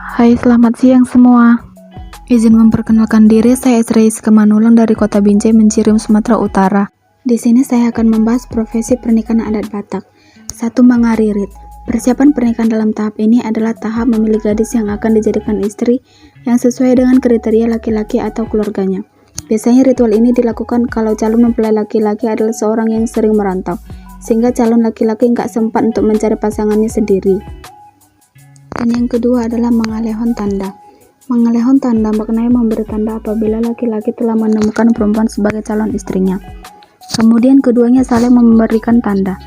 Hai, selamat siang semua. Izin memperkenalkan diri, saya Esra Manulung dari Kota Binjai, Mencirim, Sumatera Utara. Di sini saya akan membahas profesi pernikahan adat Batak. 1. Mangaririt. Persiapan pernikahan dalam tahap ini adalah tahap memilih gadis yang akan dijadikan istri yang sesuai dengan kriteria laki-laki atau keluarganya. Biasanya ritual ini dilakukan kalau calon mempelai laki-laki adalah seorang yang sering merantau, sehingga calon laki-laki nggak sempat untuk mencari pasangannya sendiri. Dan yang kedua adalah mengalehon tanda. Mengalehon tanda maknanya memberi tanda apabila laki-laki telah menemukan perempuan sebagai calon istrinya. Kemudian keduanya saling memberikan tanda.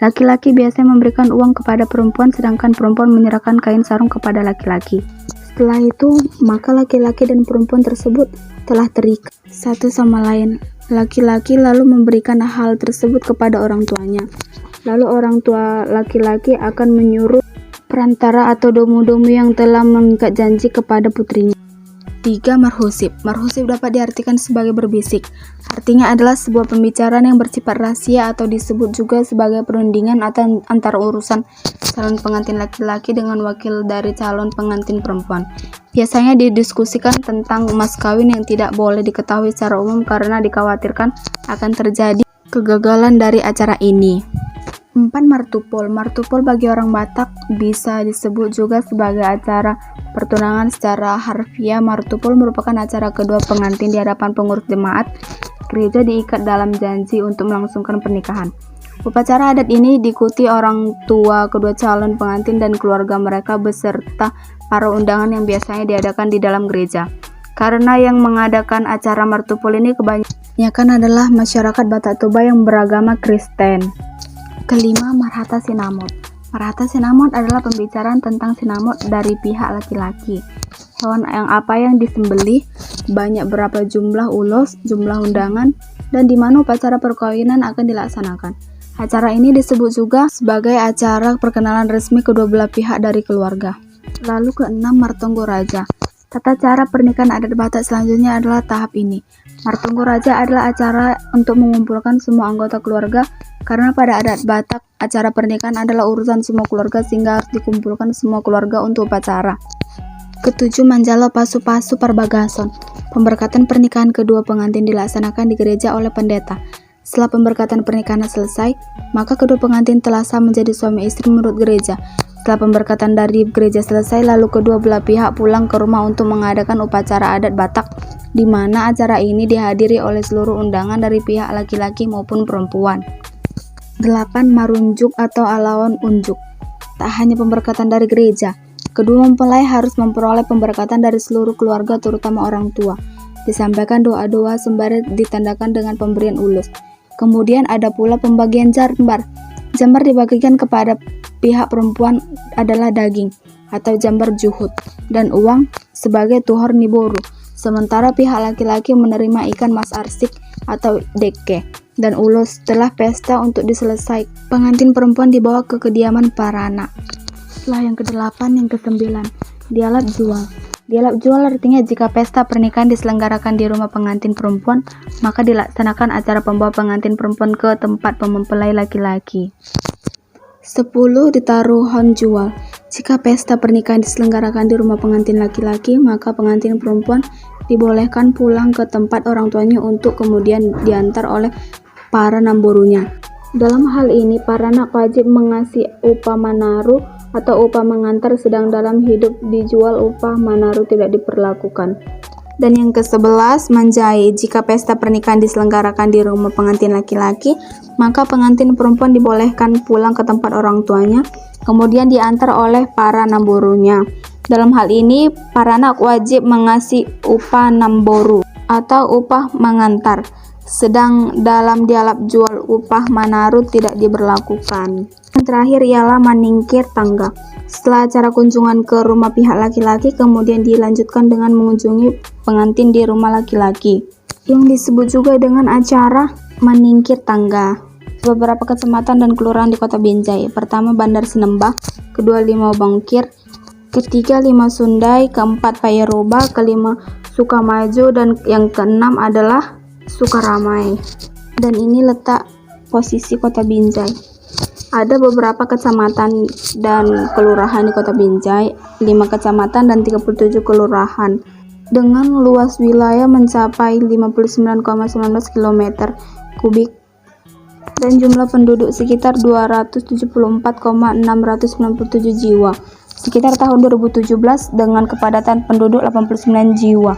Laki-laki biasanya memberikan uang kepada perempuan, sedangkan perempuan menyerahkan kain sarung kepada laki-laki. Setelah itu, maka laki-laki dan perempuan tersebut telah terikat satu sama lain. Laki-laki lalu memberikan hal tersebut kepada orang tuanya. Lalu orang tua laki-laki akan menyuruh perantara atau domu-domu yang telah mengikat janji kepada putrinya. 3. Marhusib. Marhusib dapat diartikan sebagai berbisik. Artinya adalah sebuah pembicaraan yang bersifat rahasia atau disebut juga sebagai perundingan atau antara urusan calon pengantin laki-laki dengan wakil dari calon pengantin perempuan. Biasanya didiskusikan tentang mas kawin yang tidak boleh diketahui secara umum karena dikhawatirkan akan terjadi kegagalan dari acara ini. 4. Martupol. Martupol bagi orang Batak bisa disebut juga sebagai acara pertunangan. Secara harfiah, martupol merupakan acara kedua pengantin di hadapan pengurus jemaat gereja diikat dalam janji untuk melangsungkan pernikahan. Upacara adat ini diikuti orang tua kedua calon pengantin dan keluarga mereka beserta para undangan yang biasanya diadakan di dalam gereja. Karena yang mengadakan acara martupol ini kebanyakan adalah masyarakat Batak Toba yang beragama Kristen. 5. Marhata Sinamot. Marhata Sinamot adalah pembicaraan tentang sinamot dari pihak laki-laki. Hewan yang disembelih, banyak berapa jumlah ulos, jumlah undangan, dan di mana upacara perkawinan akan dilaksanakan. Acara ini disebut juga sebagai acara perkenalan resmi kedua belah pihak dari keluarga. Lalu 6. Martonggo Raja. Tata cara pernikahan adat Batak selanjutnya adalah tahap ini. Martonggo Raja adalah acara untuk mengumpulkan semua anggota keluarga, karena pada adat Batak, acara pernikahan adalah urusan semua keluarga sehingga harus dikumpulkan semua keluarga untuk upacara. 7. Manjalo Pasu-Pasu Parbagason. Pemberkatan pernikahan kedua pengantin dilaksanakan di gereja oleh pendeta. Setelah pemberkatan pernikahan selesai, maka kedua pengantin telah sah menjadi suami istri menurut gereja. Setelah pemberkatan dari gereja selesai, lalu kedua belah pihak pulang ke rumah untuk mengadakan upacara adat Batak, di mana acara ini dihadiri oleh seluruh undangan dari pihak laki-laki maupun perempuan. 8. Marunjuk atau Alawan Unjuk. Tak hanya pemberkatan dari gereja, kedua mempelai harus memperoleh pemberkatan dari seluruh keluarga terutama orang tua. Disampaikan doa-doa sembari ditandakan dengan pemberian ulus. Kemudian ada pula pembagian jambar. Jambar dibagikan kepada pihak perempuan adalah daging atau jambar juhud dan uang sebagai tuhor niboru. Sementara pihak laki-laki menerima ikan mas arsik atau deke dan ulos. Setelah pesta untuk diselesai, pengantin perempuan dibawa ke kediaman para anak. Setelah yang ke-8, yang ke-9, dialab jual. Dialab jual artinya jika pesta pernikahan diselenggarakan di rumah pengantin perempuan, maka dilaksanakan acara pembawa pengantin perempuan ke tempat mempelai laki-laki. 10. Ditaruhon jual. Jika pesta pernikahan diselenggarakan di rumah pengantin laki-laki, maka pengantin perempuan dibolehkan pulang ke tempat orang tuanya untuk kemudian diantar oleh para namborunya. Dalam hal ini, para anak wajib mengasih upah manaru atau upah mengantar, sedang dalam hidup dijual upah manaru tidak diperlakukan. Dan yang ke-11, manjai. Jika pesta pernikahan diselenggarakan di rumah pengantin laki-laki, maka pengantin perempuan dibolehkan pulang ke tempat orang tuanya, kemudian diantar oleh para namborunya. Dalam hal ini, para anak wajib mengasih upah namboru atau upah mengantar, sedang dalam dialab jual upah manaru tidak diberlakukan. Yang terakhir ialah maningkir tangga. Setelah acara kunjungan ke rumah pihak laki-laki, kemudian dilanjutkan dengan mengunjungi pengantin di rumah laki-laki, yang disebut juga dengan acara maningkir tangga. Beberapa kecamatan dan kelurahan di Kota Binjai. Pertama Bandar Sinembah, kedua Limau Bangkir, ketiga Lima Sundai, keempat Payaroba, kelima Sukamaju, dan yang keenam adalah Sukaramai. Dan ini letak posisi Kota Binjai. Ada beberapa kecamatan dan kelurahan di Kota Binjai, 5 kecamatan dan 37 kelurahan, dengan luas wilayah mencapai 59,19 km kubik dan jumlah penduduk sekitar 274,697 jiwa. Sekitar tahun 2017 dengan kepadatan penduduk 89 jiwa.